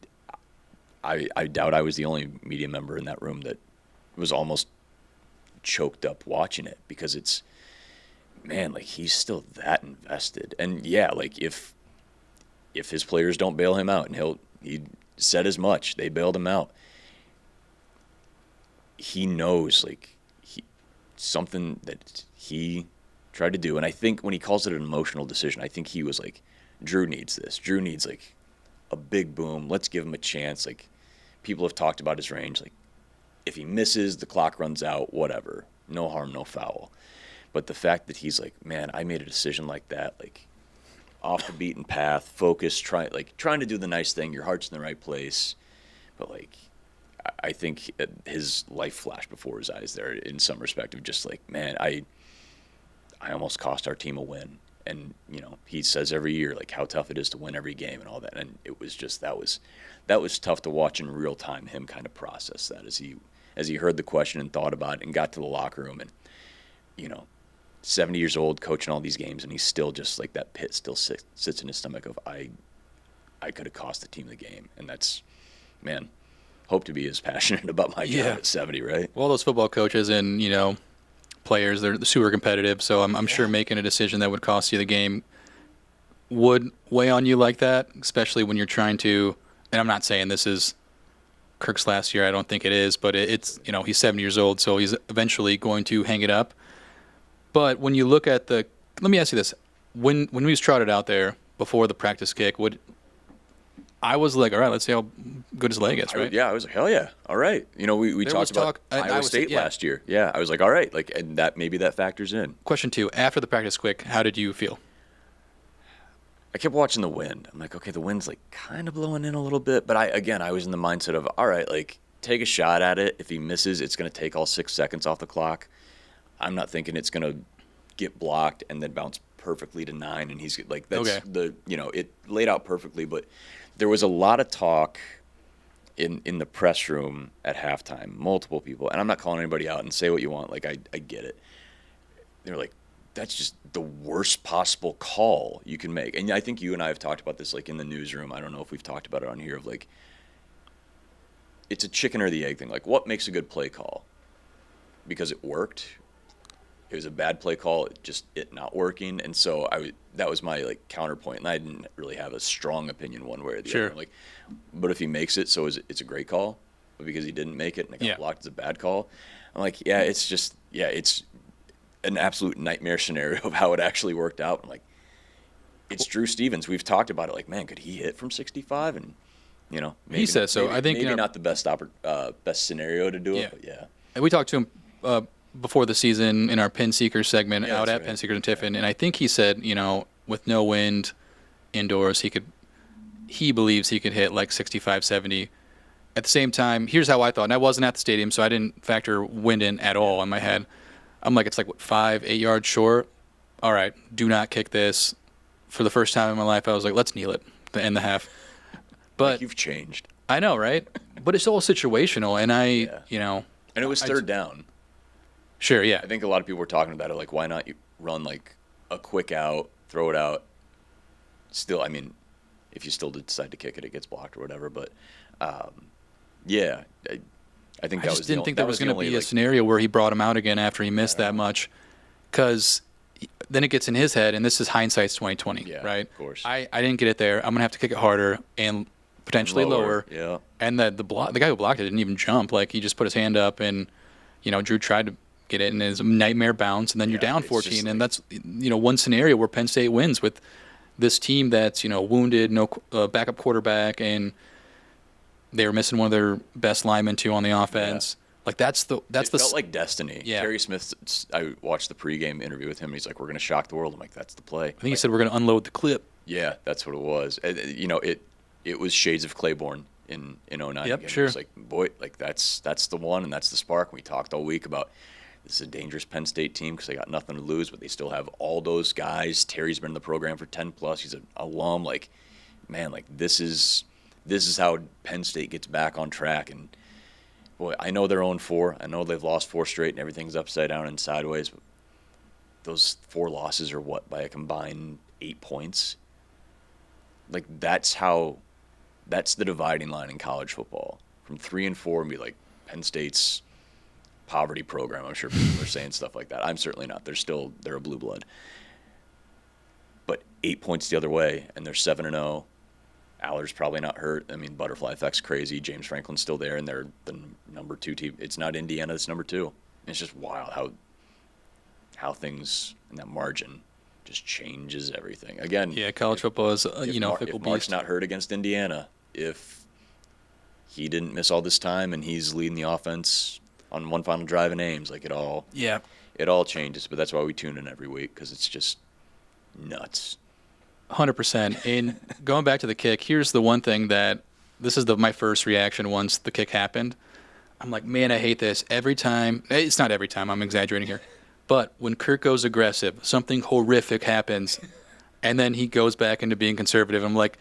doubt I was the only media member in that room that was almost choked up watching it, because it's, man, like he's still that invested. And yeah, like if his players don't bail him out, and he said as much, they bailed him out. He knows like something that he tried to do, and I think when he calls it an emotional decision, I think he was like, Drew needs this. Drew needs like a big boom. Let's give him a chance. Like people have talked about his range. Like if he misses, the clock runs out. Whatever. No harm, no foul. But the fact that he's like, man, I made a decision like that, like off the beaten path, focused, trying to do the nice thing. Your heart's in the right place, but like I think his life flashed before his eyes there in some respect of just like, man, I almost cost our team a win. And, he says every year, like how tough it is to win every game and all that. And it was just, that was tough to watch in real time, him kind of process that as he heard the question and thought about it and got to the locker room and, 70 years old coaching all these games. And he's still just like that pit still sits in his stomach of, I could have cost the team the game. And that's, man, hope to be as passionate about my job at 70, right? Well, those football coaches and, players, they're super competitive, so I'm sure making a decision that would cost you the game would weigh on you like that, especially when you're trying to, and I'm not saying this is Kirk's last year, I don't think it is, but it's, he's 70 years old, so he's eventually going to hang it up. But when you look at let me ask you this, when he was trotted out there before the practice kick, I was like, all right, let's see how good his leg is, right? I was like, hell yeah, all right. We talked about Iowa State last year. Yeah, I was like, all right, like, and maybe that factors in. Question 2, after the practice quick, how did you feel? I kept watching the wind. I'm like, okay, the wind's like kind of blowing in a little bit, but I was in the mindset of, all right, like take a shot at it. If he misses, it's going to take all 6 seconds off the clock. I'm not thinking it's going to get blocked and then bounce perfectly to 9, and he's like, that's it laid out perfectly, but there was a lot of talk in the press room at halftime, multiple people, and I'm not calling anybody out and say what you want, like I get it. They were like, that's just the worst possible call you can make. And I think you and I have talked about this like in the newsroom. I don't know if we've talked about it on here of like, it's a chicken or the egg thing. Like what makes a good play call? Because it worked. It was a bad play call, it not working. And so that was my like counterpoint, and I didn't really have a strong opinion one way or the other. Like, but if he makes it, so it's a great call. But because he didn't make it and it got blocked, it's a bad call. I'm like, it's an absolute nightmare scenario of how it actually worked out. I'm like, it's Drew Stevens. We've talked about it. Like, man, could he hit from 65? And maybe, he says so. Maybe, I think maybe not the best scenario to do it. But yeah. And we talked to him before the season in our Penn Seekers segment out at Penn Seekers and Tiffin, and I think he said, with no wind indoors, he believes he could hit like 65, 70. At the same time, here's how I thought, and I wasn't at the stadium, so I didn't factor wind in at all in my head. I'm like, it's like, 5-8 yards short? All right, do not kick this. For the first time in my life, I was like, let's kneel it to end the half. But you've changed. I know, right? But it's all situational, and And it was third down. Sure, yeah. I think a lot of people were talking about it, like, why not run, like, a quick out, throw it out. Still, I mean, if you still decide to kick it, it gets blocked or whatever. But, yeah, I think I that just was didn't think there was going to be a like, scenario where he brought him out again after he missed that much, because then it gets in his head, and this is hindsight's 2020, right? Of course. I didn't get it there. I'm going to have to kick it harder and potentially lower. Yeah. And the guy who blocked it didn't even jump. Like, he just put his hand up, and Drew tried to get it, and it's a nightmare bounce, and then you're down 14, and that's one scenario where Penn State wins with this team that's wounded, no backup quarterback, and they were missing one of their best linemen too on the offense. Like, it felt like destiny. Yeah. Terry Smith, I watched the pregame interview with him, and he's like, we're going to shock the world. I'm like, that's the play. I think he said we're going to unload the clip. Yeah, that's what it was. It was shades of Claiborne in 09. Yep, again. sure. It was like, boy, like that's the one, and that's the spark. And we talked all week about this is a dangerous Penn State team because they got nothing to lose, but they still have all those guys. Terry's been in the program for 10+. He's an alum. Like, man, like this is how Penn State gets back on track. And boy, I know they're 0-4. I know they've lost 4 straight, and everything's upside down and sideways. But those 4 losses are what, by a combined 8 points? Like, that's the dividing line in college football. From 3-4 and be like, Penn State's poverty program. I'm sure people are saying stuff like that. I'm certainly not. They're a blue blood. But 8 points the other way, and they're 7-0. Aller's probably not hurt. I mean, butterfly effect's crazy. James Franklin's still there, and they're the number 2 team. It's not Indiana that's number 2. It's just wild how things in that margin just changes everything. Again, yeah, college football is fickle if Mark's not hurt against Indiana, if he didn't miss all this time and he's leading the offense on one final drive in Ames, like it all changes. But that's why we tune in every week, because it's just nuts. 100%. And going back to the kick, here's the one thing that this is my first reaction once the kick happened. I'm like, man, I hate this. Every time, it's not every time, I'm exaggerating here, but when Kirk goes aggressive, something horrific happens, and then he goes back into being conservative. I'm like,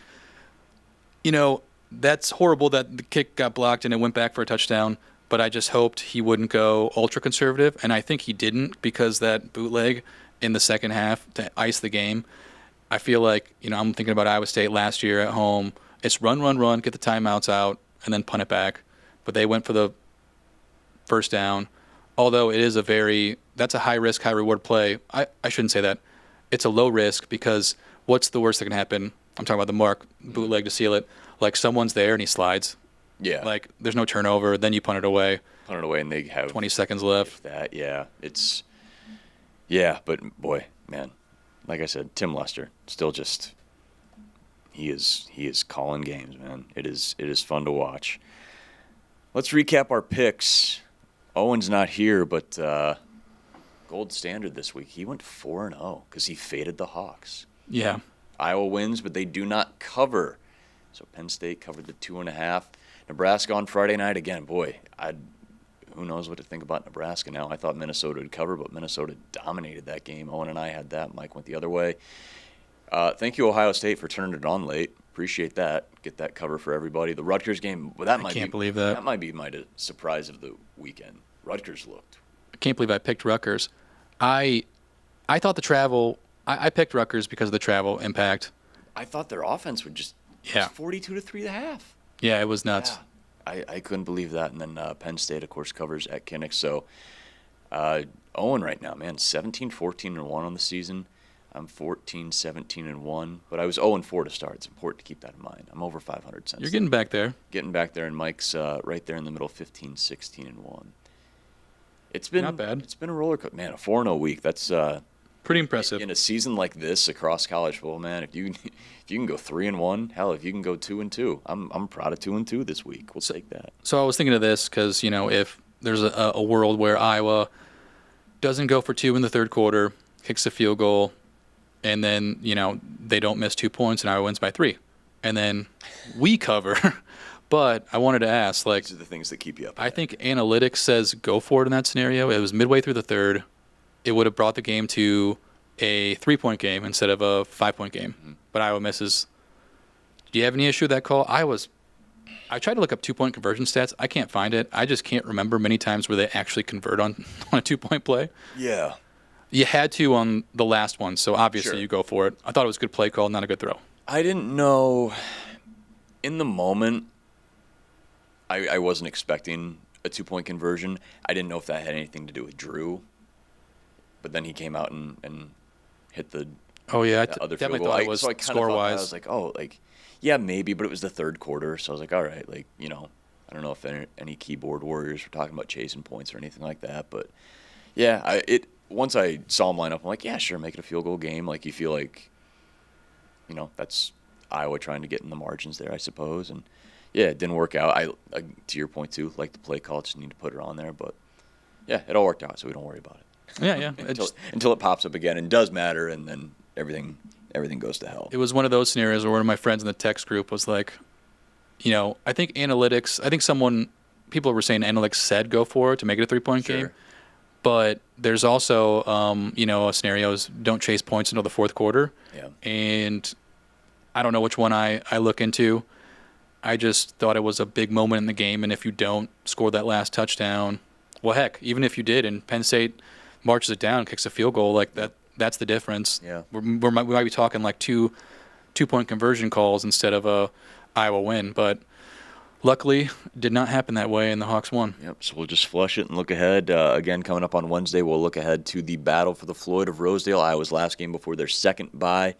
that's horrible that the kick got blocked and it went back for a touchdown, but I just hoped he wouldn't go ultra-conservative, and I think he didn't, because that bootleg in the second half to ice the game, I feel like, I'm thinking about Iowa State last year at home. It's run, get the timeouts out, and then punt it back. But they went for the first down, although it is that's a high-risk, high-reward play. I shouldn't say that. It's a low risk, because what's the worst that can happen? I'm talking about the Mark bootleg to seal it. Like, someone's there and he slides. Yeah. Like, there's no turnover. Then you punt it away. And they have 20 seconds left. But boy, man, like I said, Tim Lester still just he is calling games, man. It is fun to watch. Let's recap our picks. Owen's not here, but gold standard this week. He went 4-0 because he faded the Hawks. Yeah. Iowa wins, but they do not cover. So Penn State covered the 2.5. Nebraska on Friday night again. Boy, who knows what to think about Nebraska now. I thought Minnesota would cover, but Minnesota dominated that game. Owen and I had that. Mike went the other way. Thank you, Ohio State, for turning it on late. Appreciate that. Get that cover for everybody. The Rutgers game, I can't believe that. That might be my surprise of the weekend. Rutgers looked. I can't believe I picked Rutgers. I thought the travel. I picked Rutgers because of the travel impact. I thought their offense would just 42 to 3.5. Yeah, it was nuts. Yeah. I couldn't believe that. And then Penn State, of course, covers at Kinnick. So Owen right now, man, 17-14-1 on the season. I'm 14-17-1. But I was 0-4 to start. It's important to keep that in mind. I'm over 500 since. You're getting back there. Getting back there, and Mike's right there in the middle, 15-16-1. It's been not bad. It's been a roller coaster. Man, a 4-0 week. That's Pretty impressive. In a season like this across college football, man, if you can go 3-1, hell, if you can go 2-2, I'm proud of 2-2 this week. We'll take that. So I was thinking of this because, if there's a world where Iowa doesn't go for 2 in the third quarter, kicks a field goal, and then, they don't miss 2 points and Iowa wins by 3. And then we cover. But I wanted to ask, these are the things that keep you up. I think analytics says go for it in that scenario. It was midway through the third. It would have brought the game to a 3-point game instead of a 5-point game. Mm-hmm. But Iowa misses. Do you have any issue with that call? I tried to look up 2-point conversion stats. I can't find it. I just can't remember many times where they actually convert on a 2-point play. Yeah. You had to on the last one, so obviously you go for it. I thought it was a good play call, not a good throw. I didn't know. In the moment, I wasn't expecting a 2-point conversion. I didn't know if that had anything to do with Drew. But then he came out and hit the other field goal. Thought it was so I kind score of wise. I was like, yeah, maybe, but it was the third quarter, so I was like, all right, I don't know if any keyboard warriors were talking about chasing points or anything like that, but yeah, once I saw him line up, I'm like, yeah, sure, make it a field goal game. Like you feel like, that's Iowa trying to get in the margins there, I suppose, and yeah, it didn't work out. I to your point too, like the play call, just need to put it on there, but yeah, it all worked out, so we don't worry about it. Yeah. until it pops up again and does matter, and then everything goes to hell. It was one of those scenarios where one of my friends in the text group was like, I think people were saying analytics said go for it to make it a 3-point game. But there's also, a scenario is don't chase points until the fourth quarter. Yeah. And I don't know which one I look into. I just thought it was a big moment in the game, and if you don't score that last touchdown, well, heck, even if you did and Penn State marches it down, kicks a field goal, like that's the difference. Yeah. We might be talking like two-point conversion calls instead of a Iowa win, but luckily did not happen that way, and the Hawks won. Yep, so we'll just flush it and look ahead. Again, coming up on Wednesday, we'll look ahead to the battle for the Floyd of Rosedale, Iowa's last game before their second bye.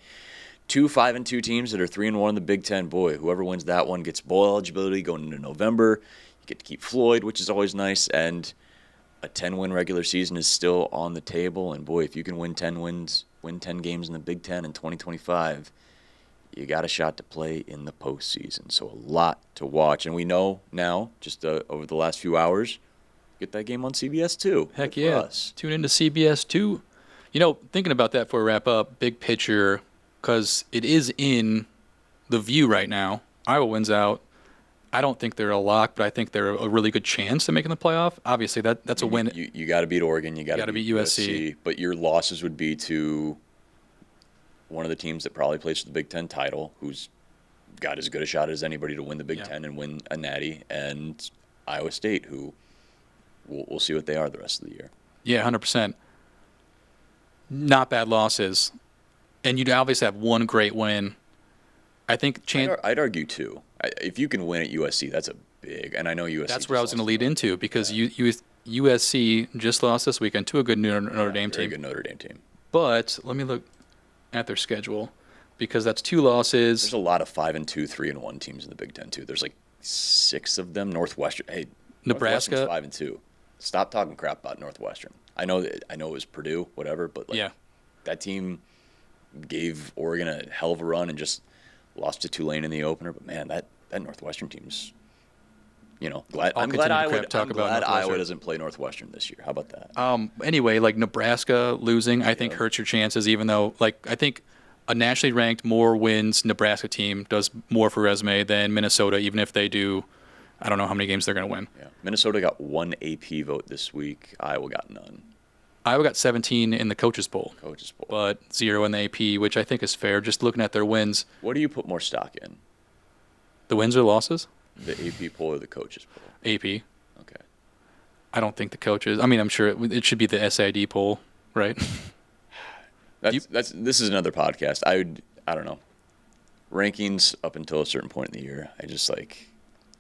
2 5-2 teams that are 3-1 in the Big Ten. Boy, whoever wins that one gets bowl eligibility going into November. You get to keep Floyd, which is always nice, and a 10-win regular season is still on the table. And boy, if you can win 10 games in the Big Ten in 2025, you got a shot to play in the postseason. So a lot to watch. And we know now, just over the last few hours, get that game on CBS 2. Heck yeah. Tune into CBS 2. Thinking about that before we wrap up, big picture, because it is in the view right now. Iowa wins out. I don't think they're a lock, but I think they're a really good chance of making the playoff. Obviously, that's a win. You got to beat Oregon. You got to beat USC. But your losses would be to one of the teams that probably plays for the Big Ten title, who's got as good a shot as anybody to win the Big Ten and win a natty, and Iowa State, who we'll see what they are the rest of the year. Yeah, 100%. Not bad losses. And you'd obviously have one great win. I think I'd argue two. If you can win at USC, that's a big. And I know USC. That's where I was going to lead into, because USC just lost this weekend to a good Notre Dame team. Very good Notre Dame team. But let me look at their schedule, because that's 2 losses. There's a lot of 5-2, 3-1 teams in the Big Ten too. There's like 6 of them. Northwestern. Hey, Nebraska 5-2. Stop talking crap about Northwestern. I know it was Purdue, whatever, but that team gave Oregon a hell of a run and just lost to Tulane in the opener. But man, that Northwestern team's, I'm glad Iowa doesn't play Northwestern this year. How about that? Anyway, like Nebraska losing, I think hurts your chances, even though, I think a nationally ranked more wins Nebraska team does more for resume than Minnesota, even if they do, I don't know how many games they're going to win. Yeah. Minnesota got 1 AP vote this week. Iowa got none. Iowa got 17 in the coaches poll. But 0 in the AP, which I think is fair, just looking at their wins. What do you put more stock in? The wins or losses? The AP poll or the coaches poll? AP. Okay. I don't think the coaches. I mean, I'm sure it should be the SID poll, right? This is another podcast. I don't know. Rankings up until a certain point in the year. I just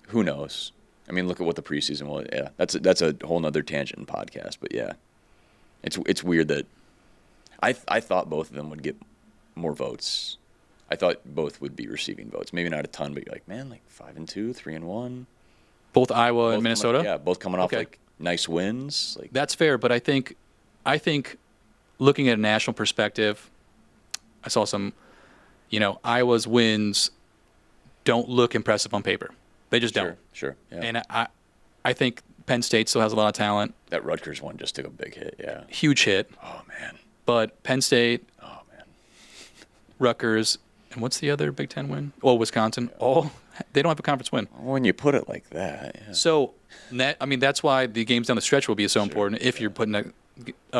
who knows? I mean, look at what the preseason was. Yeah, that's a whole nother tangent podcast. But yeah, it's weird that I thought both of them would get more votes. I thought both would be receiving votes. Maybe not a ton, but you're like, man, 5-2, 3-1. Both Iowa and Minnesota? Both coming off nice wins. That's fair, but I think looking at a national perspective, I saw some, Iowa's wins don't look impressive on paper. They just don't. Sure. Yeah. And I think Penn State still has a lot of talent. That Rutgers one just took a big hit, yeah. Huge hit. Oh, man. But Penn State, Rutgers, and what's the other Big Ten win? Oh, Wisconsin. They don't have a conference win. When you put it like that, yeah. So, that's why the games down the stretch will be so important if you're putting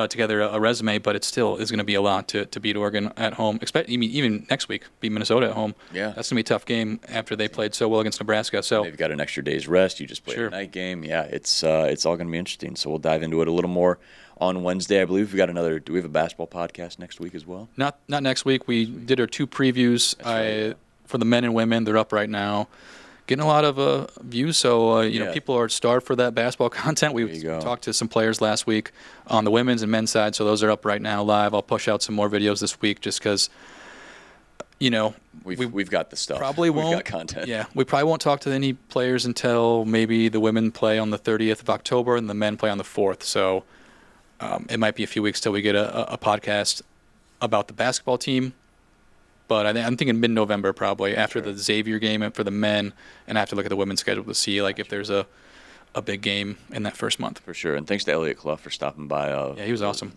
together a resume, but it still is going to be a lot to beat Oregon at home. Even next week, beat Minnesota at home. Yeah. That's going to be a tough game after they played so well against Nebraska. So they've got an extra day's rest. You just play a night game. Yeah, it's all going to be interesting. So we'll dive into it a little more on Wednesday. I believe do we have a basketball podcast next week as well? Not next week. We did our 2 previews for the men and women. They're up right now. Getting a lot of views, so people are starved for that basketball content. We talked to some players last week on the women's and men's side, so those are up right now live. I'll push out some more videos this week just because, we've got the stuff. Probably won't. We've got content. Yeah, we probably won't talk to any players until maybe the women play on the 30th of October and the men play on the 4th. So it might be a few weeks till we get a podcast about the basketball team. But I'm thinking mid-November probably after the Xavier game for the men, and I have to look at the women's schedule to see if there's a big game in that first month. For sure. And thanks to Elliot Clough for stopping by. Yeah, he was awesome.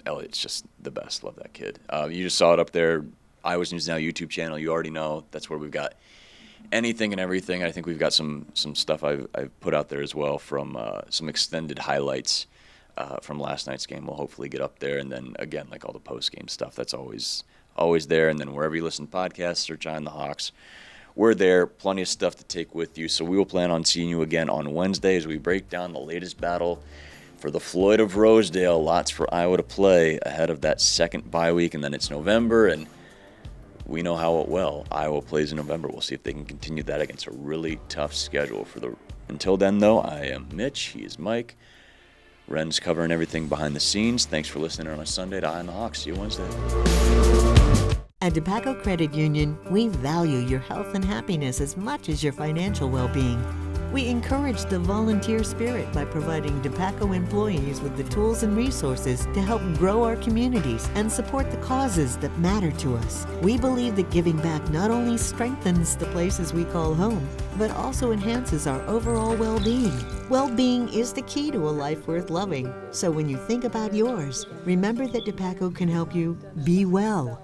Elliot's just the best. Love that kid. You just saw it up there. Iowa's News Now YouTube channel. You already know that's where we've got anything and everything. I think we've got some stuff I've put out there as well from some extended highlights from last night's game. We'll hopefully get up there. And then, again, all the post-game stuff, that's always there. And then wherever you listen to podcasts, search on the Hawks. We're there. Plenty of stuff to take with you. So we will plan on seeing you again on Wednesday as we break down the latest battle for the Floyd of Rosedale. Lots for Iowa to play ahead of that second bye week, and then it's November, and we know how well Iowa plays in November. We'll see if they can continue that against a really tough schedule. Until then, though, I am Mitch. He is Mike. Ren's covering everything behind the scenes. Thanks for listening on a Sunday to Eye on the Hawks. See you Wednesday. At DePaco Credit Union, we value your health and happiness as much as your financial well-being. We encourage the volunteer spirit by providing DePaco employees with the tools and resources to help grow our communities and support the causes that matter to us. We believe that giving back not only strengthens the places we call home, but also enhances our overall well-being. Well-being is the key to a life worth loving. So when you think about yours, remember that DePaco can help you be well.